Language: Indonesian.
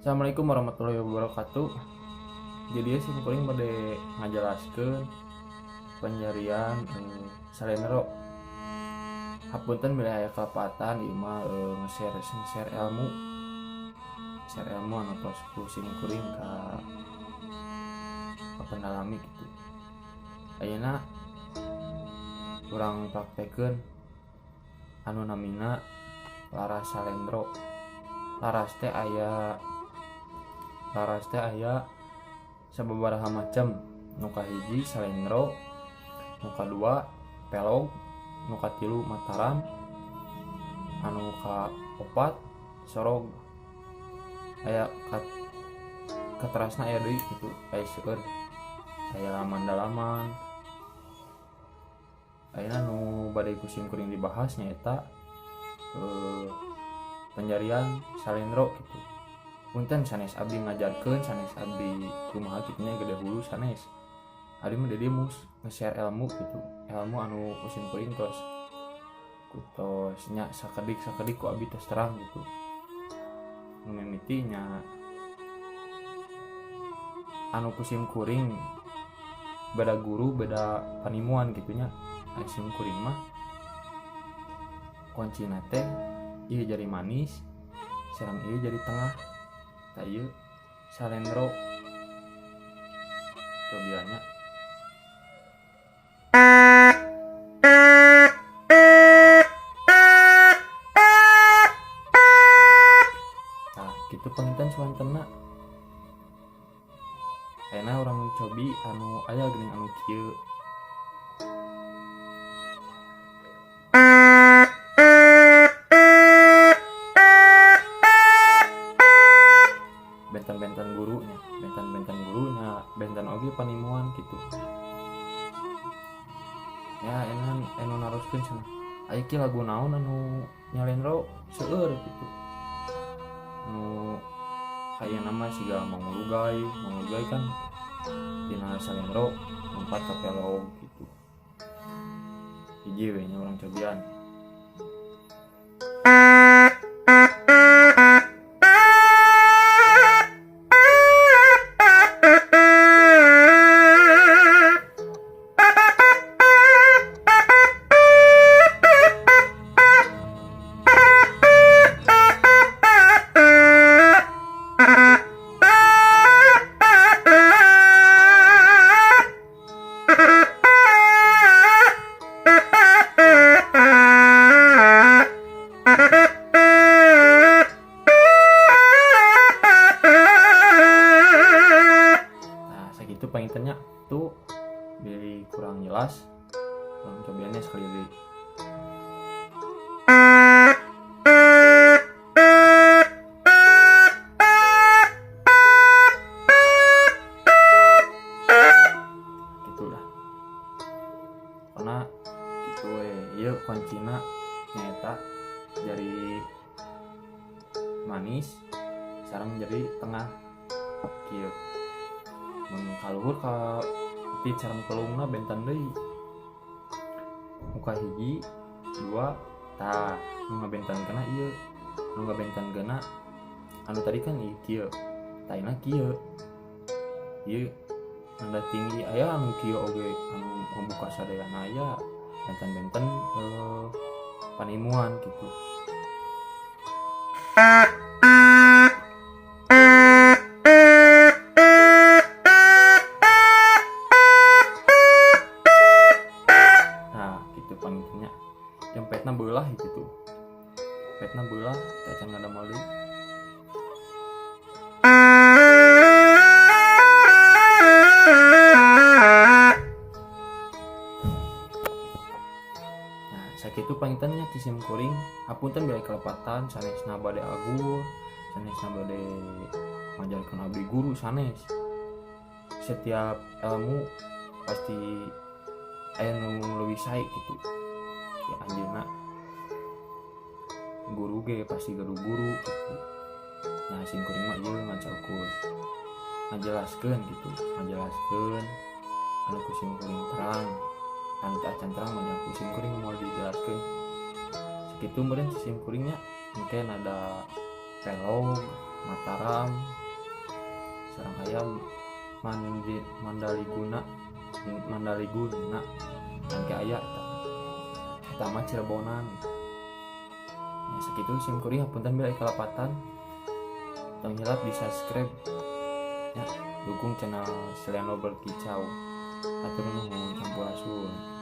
Assalamualaikum warahmatullahi wabarakatuh. Jadi sih kuring bade ngajelaskeun penjarian salenero. Hapunten bila aya kelapatan ieu mah nge-share ilmu. Share ilmu anu tos kuring kuring ka pendalami gitu. Ayeuna urang praktekeun anu namina laras salendro. Laras teh aya sababaraha macam. Nu kahiji salendro, nu kadua pelog, nu katilu mataram, anu kaopat sorog. Aya katerasna aya deui kitu, aya seueur, aya laman-dalaman. Ayeuna nu bade kusim kuring dibahas nyaeta penjarian salendro gitu. Punten sanes abdi ngajarkeun, sanes abdi kumaha kitu nya gede hulu sanes. Abdi mah dia mus nge-share ilmu gitu. Ilmu anu kusim kuring tos nya sakedik ku abdi tos terang gitu. Nu mimiti nya anu kusim kuring beda guru beda panimuan gitu nya. Kusim kuring mah kuncina teh ieu jari manis, sareng ieu jari tengah. Ta ieu salendro cobianya. Nah, gitu pengintan suantena. Ayeuna urang cobi anu aya geuning anu kieu. benten gurunya benten oge panimuan gitu ya. Enu naroskeun cenah aya ki lagu naon anu nyalendro seueur gitu. Nu aya nama siga mangulugai kan dina salendro lompat ka pelog gitu. Hiji we nya urang cobian. Itu pengintennya tuh biar kurang jelas cobiannya sekali lagi. Gitulah karena gitu ya kuncina nyata jari manis sareng jari tengah kieu. Mun kaluhur ka pit sareng pelungna bentan deui. Muka hiji, dua, tah nu ngabentankeuna ieu. Nu ngabentankeuna anu tadi kan ieu kieu. Taina kieu. Ieu nanda tinggi aya anu kieu oge anu membuka sadayana aya benten-benten panimuan gitu. Yang petna beulah itu tuh. Petna beulah teh can ngadamel deui. Nah, sakitu pangitannya ti sim kuring. Hapunten bila kelepatan sanesna bade agur, sanesna bade ngajarkeun abdi guru sanes. Setiap ilmu pasti aya nu leuwih sae gitu. Ya anjeunna guru ge pasti guru gitu. Nah sim kuring mah ieu ngacaukul ngajelaskeun gitu, ngajelaskeun anu kusim kuring terang, anu teu acan terang mah kusim kuring moal dijelaskeun. Sakitu meureun sim kuringnya mungkin ada pelog, Mataram sareng aya Mandaliguna angke aya eta mah Cirebonan. Ya sakitu sim kuring hapunten bila kalapatan tong hilap di subscribe ya, dukung channel Seleno Berkicau. Hatur nuhun sampurasun.